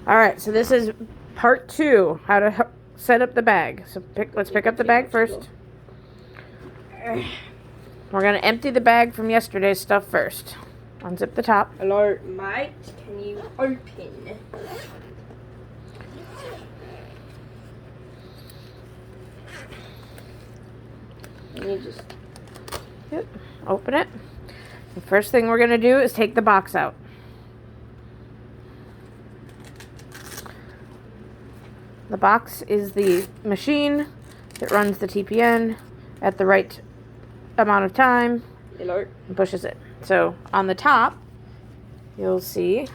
All right, so this is part 2, how to set up the bag. So let's pick up the bag first. We're going to empty the bag from yesterday's stuff first. Unzip the top. Hello, Mike. Can you open? Yep. Open it. The first thing we're going to do is take the box out. The box is the machine that runs the TPN at the right amount of time and pushes it. So on the top, you'll see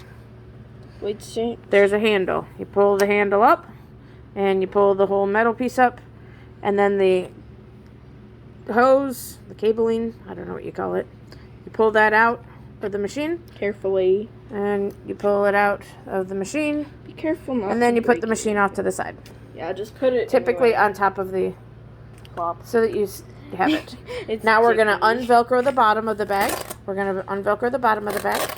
there's a handle. You pull the handle up and you pull the whole metal piece up, and then the hose, the cabling, I don't know what you call it, you pull that out of the machine Carefully. and you pull it out of the machine. Be careful not. And then you put the machine off to the side. Yeah, just put it typically on top of the plop so that you have it. Now we're going to unvelcro the bottom of the bag. We're going to unvelcro the bottom of the bag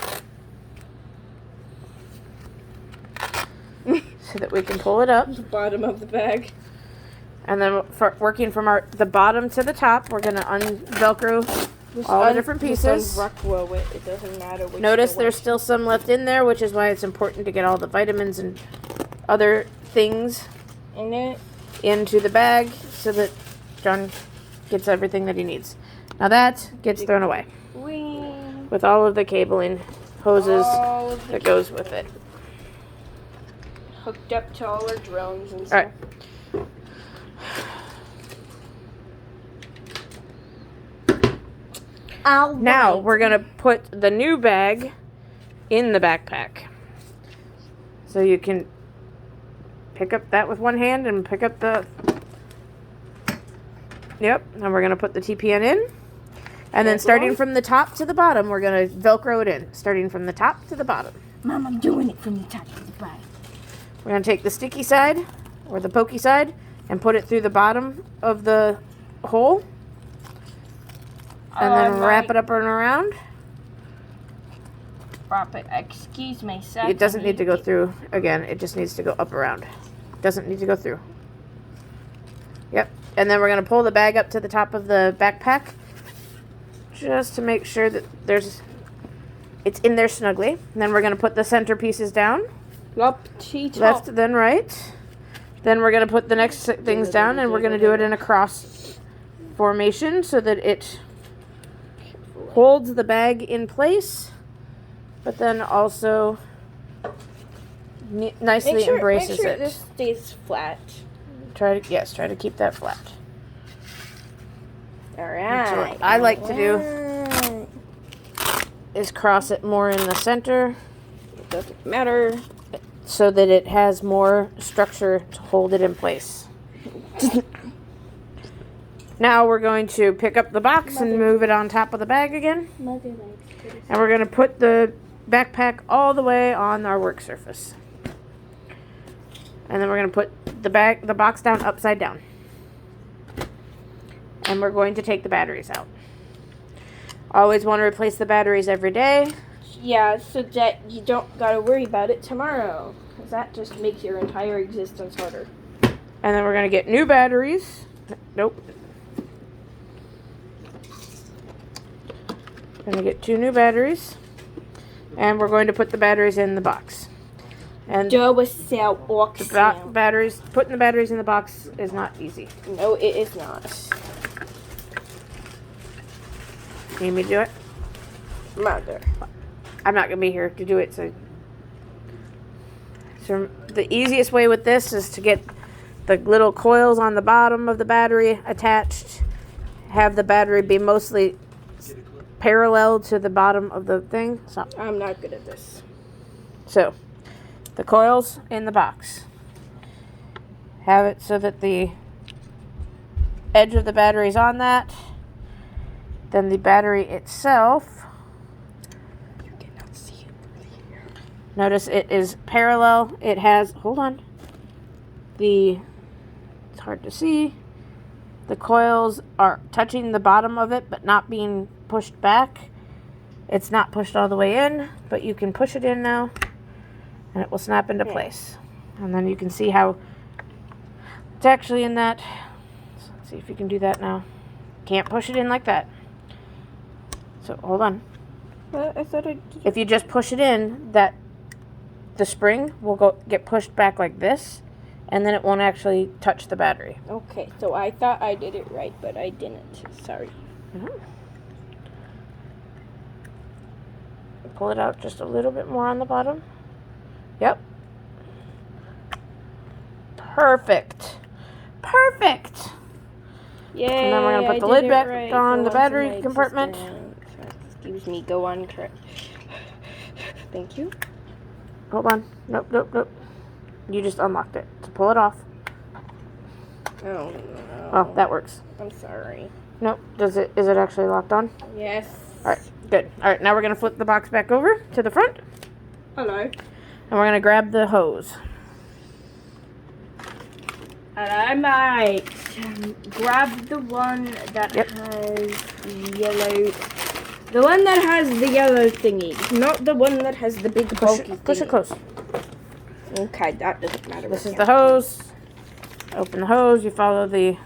so that we can pull it up. The bottom of the bag. And then working from the bottom to the top, we're going to unvelcro all the different pieces. It doesn't matter which. Notice there's still some left in there, which is why it's important to get all the vitamins and other things into the bag so that John gets everything that he needs. Now that gets thrown away with all of the cabling, hoses that goes with it. Hooked up to all our drones and stuff. All right. Now we're going to put the new bag in the backpack. So you can pick up that with one hand and pick up the... Yep, and we're going to put the TPN in. And then starting from the top to the bottom, we're going to Velcro it in. Starting from the top to the bottom. Mom, I'm doing it from the top to the bottom. We're going to take the sticky side, or the pokey side, and put it through the bottom of the hole. And then wrap it up and around. Wrap it. Excuse me, sir. It doesn't need to go through again. It just needs to go up around. It doesn't need to go through. Yep. And then we're going to pull the bag up to the top of the backpack just to make sure that it's in there snugly. And then we're going to put the center pieces down. Left, then right. Then we're going to put the next things down, and we're going to do it in a cross formation so that it holds the bag in place, but then also nicely embraces it. This stays flat. Try to keep that flat. All right. What I like to do is cross it more in the center. It doesn't matter. So that it has more structure to hold it in place. Now we're going to pick up the box and move it on top of the bag again. And we're going to put the backpack all the way on our work surface. And then we're going to put the box down upside down. And we're going to take the batteries out. Always want to replace the batteries every day. Yeah, so that you don't got to worry about it tomorrow. Because that just makes your entire existence harder. And then we're going to get new batteries. Nope. Going to get 2 new batteries, and we're going to put the batteries in the box. And putting the batteries in the box is not easy. No, it is not. Need me to do it? I'm not going to be here to do it. So the easiest way with this is to get the little coils on the bottom of the battery attached. Have the battery be mostly parallel to the bottom of the thing. So I'm not good at this. So the coils in the box. Have it so that the edge of the battery is on that. Then the battery itself. You cannot see it. Notice it is parallel. It has, hold on. It's hard to see. The coils are touching the bottom of it, but not being pushed back. It's not pushed all the way in, but you can push it in now. and it will snap into Yeah. place. And then you can see how it's actually in that. So let's see if you can do that now. Can't push it in like that. So hold on. But I thought I did. If you just push it in, the spring will get pushed back like this, and then it won't actually touch the battery. Okay, so I thought I did it right, but I didn't. Sorry. Pull it out just a little bit more on the bottom. Yep. Perfect. Perfect. Yay! And then we're going to put the lid back on the battery compartment. Excuse me, go on. Thank you. Hold on. Nope, nope, nope. You just unlocked it. So pull it off. Oh, no. Oh, that works. I'm sorry. Nope. Is it actually locked on? Yes. All right, good. All right, now we're going to flip the box back over to the front. Hello. And we're going to grab the hose. And I might grab the one that has yellow. The one that has the yellow thingy, not the one that has the big bulky thingy. Push it close. Okay, that doesn't matter. This is the hose. Open the hose. You follow the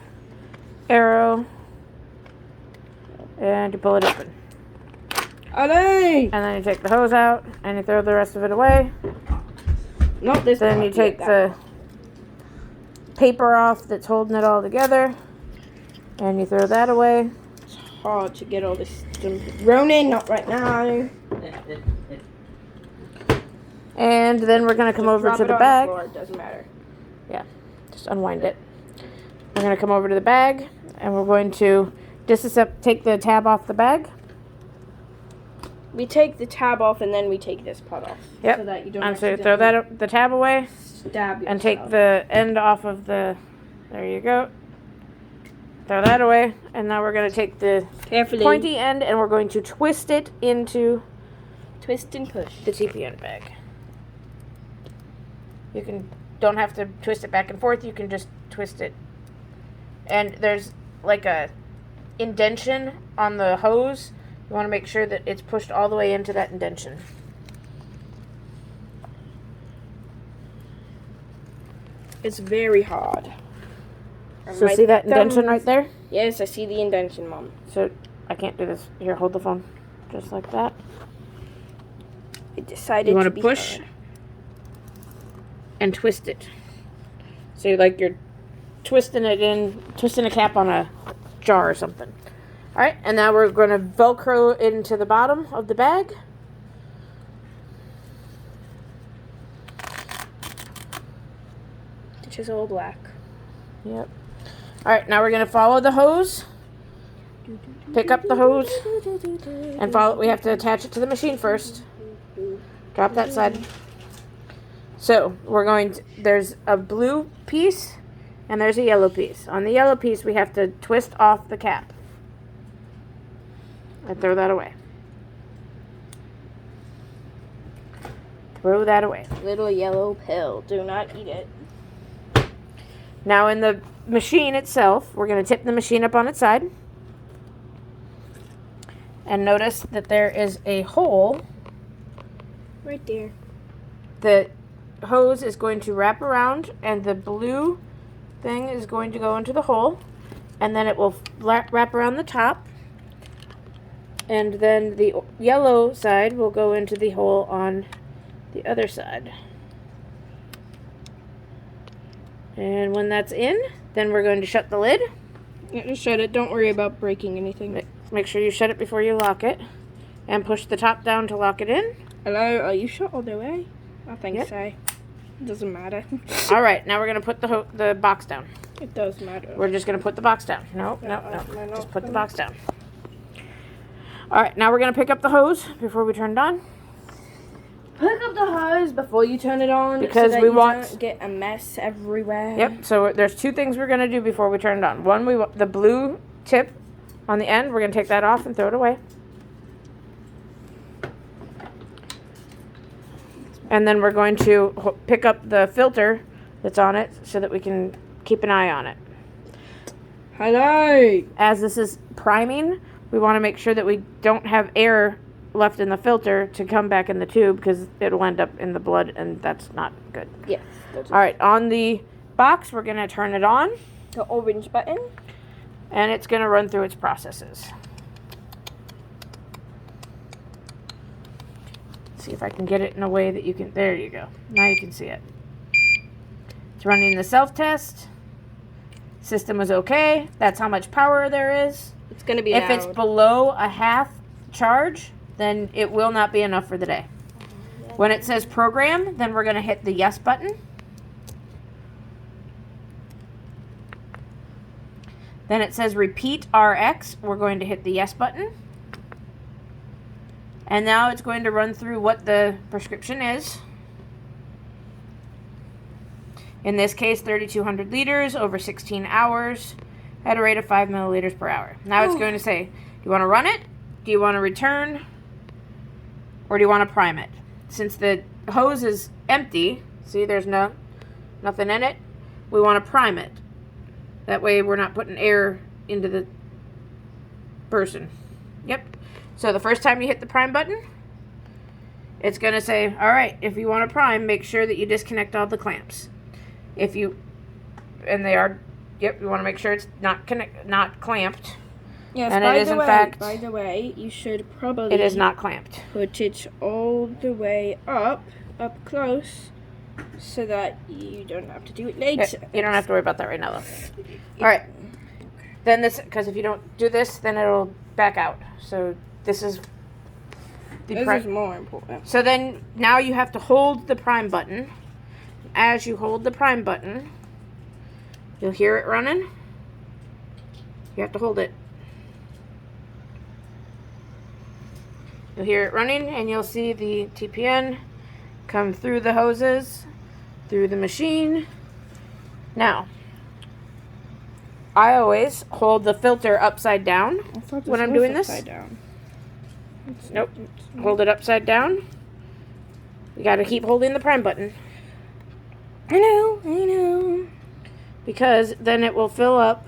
arrow, and you pull it open. Allez! And then you take the hose out, and you throw the rest of it away. Not this. Then you take the paper off that's holding it all together, and you throw that away. It's hard to get all this stuff. Ronan, not right now. And then we're going to come over to the on bag. The floor. It doesn't matter. Yeah, just unwind it. We're going to come over to the bag, and we're going to take the tab off the bag. We take the tab off, and then we take this part off. Yep. So that you don't And so throw the tab away, stab yourself. and take the end off of the. There you go. Throw that away, and now we're going to take the Carefully. pointy end, and we're going to twist it into Twist and push. the TPN bag. You don't have to twist it back and forth. You can just twist it. And there's like a indentation on the hose. You want to make sure that it's pushed all the way into that indentation. It's very hard. So see that indentation right there? Yes, I see the indentation, Mom. So I can't do this. Here, hold the phone. Just like that. I decided You want to to be push hard. and twist it. So like you're twisting a cap on a jar or something. All right, and now we're going to Velcro into the bottom of the bag. Which is all black. Yep. All right, now we're going to follow the hose. Pick up the hose and follow. We have to attach it to the machine first. Drop that side. So we're going to, there's a blue piece and there's a yellow piece. On the yellow piece, we have to twist off the cap. And throw that away. Throw that away. Little yellow pill. Do not eat it. Now in the machine itself, we're going to tip the machine up on its side. And notice that there is a hole. Right there. The hose is going to wrap around and the blue thing is going to go into the hole. And then it will wrap around the top. And then the yellow side will go into the hole on the other side. And when that's in, then we're going to shut the lid. Yeah, just shut it. Don't worry about breaking anything. Make sure you shut it before you lock it. And push the top down to lock it in. Hello, are you shut all the way? I think Yep. so. It doesn't matter. All right, now we're going to put the box down. It does matter. We're just going to put the box down. No. Just put the box down. All right, now we're going to pick up the hose before we turn it on. Pick up the hose before you turn it on, Because so that we you want- don't get a mess everywhere. Yep, so there's two things we're going to do before we turn it on. One, we want the blue tip on the end. We're going to take that off and throw it away. And then we're going to pick up the filter that's on it so that we can keep an eye on it. Hello. As this is priming, we want to make sure that we don't have air left in the filter to come back in the tube because it'll end up in the blood, and that's not good. Yes. All right, on the box, we're going to turn it on. The orange button. And it's going to run through its processes. See if I can get it in a way that you can... There you go. Now you can see it. It's running the self-test. System was okay. That's how much power there is. It's going to be If loud. it's below a half charge, then it will not be enough for the day. When it says program, then we're going to hit the yes button. Then it says repeat RX. We're going to hit the yes button. And now it's going to run through what the prescription is. In this case, 3,200 liters over 16 hours at a rate of 5 milliliters per hour. Now it's going to say, do you want to run it? Do you want to return? Or do you want to prime it? Since the hose is empty, see there's nothing in it, we want to prime it. That way we're not putting air into the person. Yep. So the first time you hit the prime button, it's going to say, all right, if you want to prime, make sure that you disconnect all the clamps. And they are, yep, you want to make sure it's not clamped. Yes, and it is in fact, by the way, you should probably... It is not clamped. Put it all the way up close, so that you don't have to do it later. You don't have to worry about that right now, though. All right. Then this, because if you don't do this, then it'll back out. So this is This is more important. So then now you have to hold the prime button. As you hold the prime button, you'll hear it running. You have to hold it. You'll hear it running, and you'll see the TPN come through the hoses, through the machine. Now, I always hold the filter upside down when I'm doing this. Nope. Hold it upside down. You gotta keep holding the prime button. I know. Because then it will fill up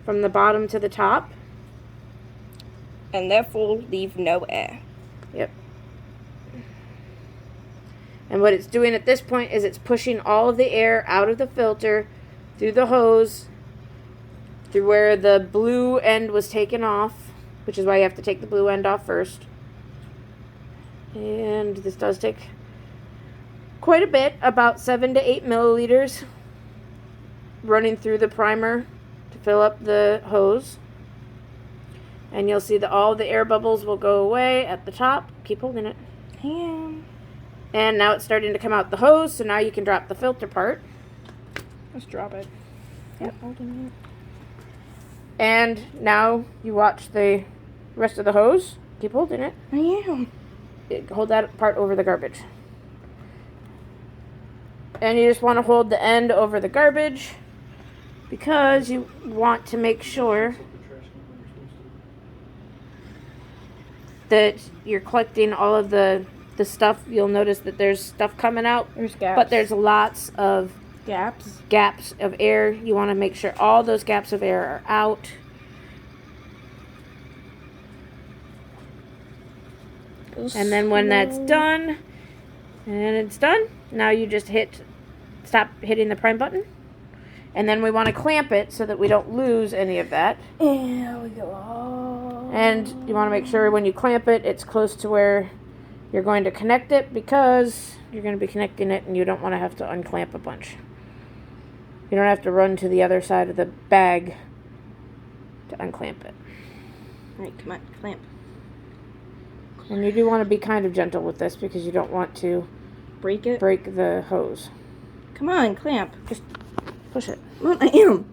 from the bottom to the top. And therefore leave no air. Yep. And what it's doing at this point is it's pushing all of the air out of the filter through the hose, through where the blue end was taken off, which is why you have to take the blue end off first. And this does take quite a bit, about 7 to 8 milliliters running through the primer to fill up the hose. And you'll see that all the air bubbles will go away at the top. Keep holding it. And now it's starting to come out the hose, so now you can drop the filter part. Let's drop it. Yep. And now you watch the rest of the hose. Keep holding it. I am. Hold that part over the garbage. And you just want to hold the end over the garbage because you want to make sure that you're collecting all of the stuff. You'll notice that there's stuff coming out. There's gaps. But there's lots of gaps of air. You want to make sure all those gaps of air are out. And then when that's done, now you just stop hitting the prime button. And then we want to clamp it so that we don't lose any of that. There we go. And you want to make sure when you clamp it, it's close to where you're going to connect it, because you're going to be connecting it and you don't want to have to unclamp a bunch. You don't have to run to the other side of the bag to unclamp it. Right, come on, clamp. And you do want to be kind of gentle with this because you don't want to break the hose. Come on, clamp. Just push it. Well, I am.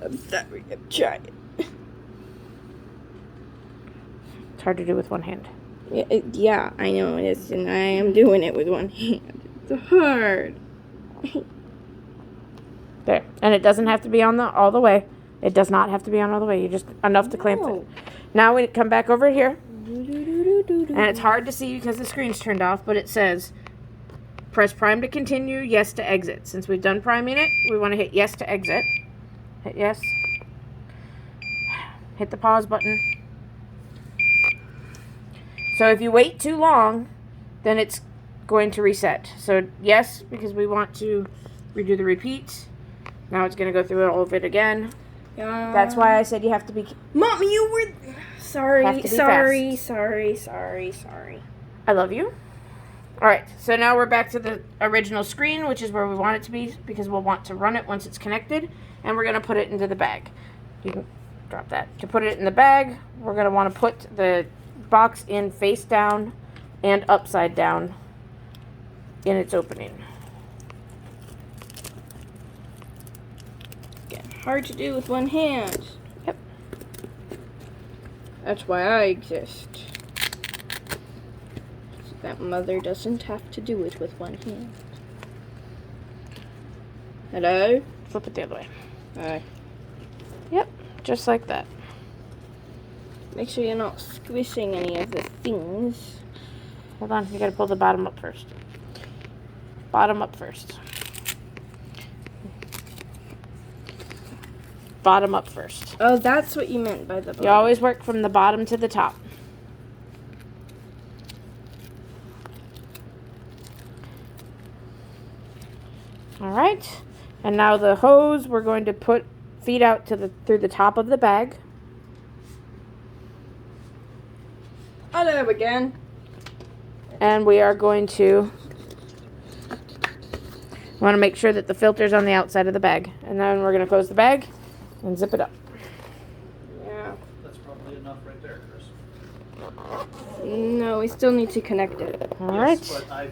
I'm sorry, I'm trying. It's hard to do with one hand. Yeah, I know it is, and I am doing it with one hand. It's hard. There. And it doesn't have to be on all the way. It does not have to be on all the way. You just enough to clamp it. Now we come back over here. And it's hard to see because the screen's turned off, but it says press prime to continue, yes to exit. Since we've done priming it, we want to hit yes to exit. Hit yes. Hit the pause button. So if you wait too long, then it's going to reset. So yes, because we want to redo the repeat. Now it's going to go through all of it again. That's why I said you have to be... Mom, you were... Sorry. I love you. Alright, so now we're back to the original screen, which is where we want it to be, because we'll want to run it once it's connected, and we're going to put it into the bag. You can drop that. To put it in the bag, we're going to want to put the box in face down and upside down in its opening. Hard to do with one hand. Yep. That's why I exist. So that mother doesn't have to do it with one hand. Hello? Flip it the other way. Alright. Yep, just like that. Make sure you're not squishing any of the things. Hold on, you gotta pull the bottom up first. Bottom up first. Bottom up first. Oh, that's what you meant by the bottom. You always work from the bottom to the top. Alright, and now the hose we're going to feed out to through the top of the bag. Hello again. And we are going to want to make sure that the filter's on the outside of the bag. And then we're going to close the bag and zip it up. Yeah. That's probably enough right there, Chris. No, we still need to connect it. All right. Yes, but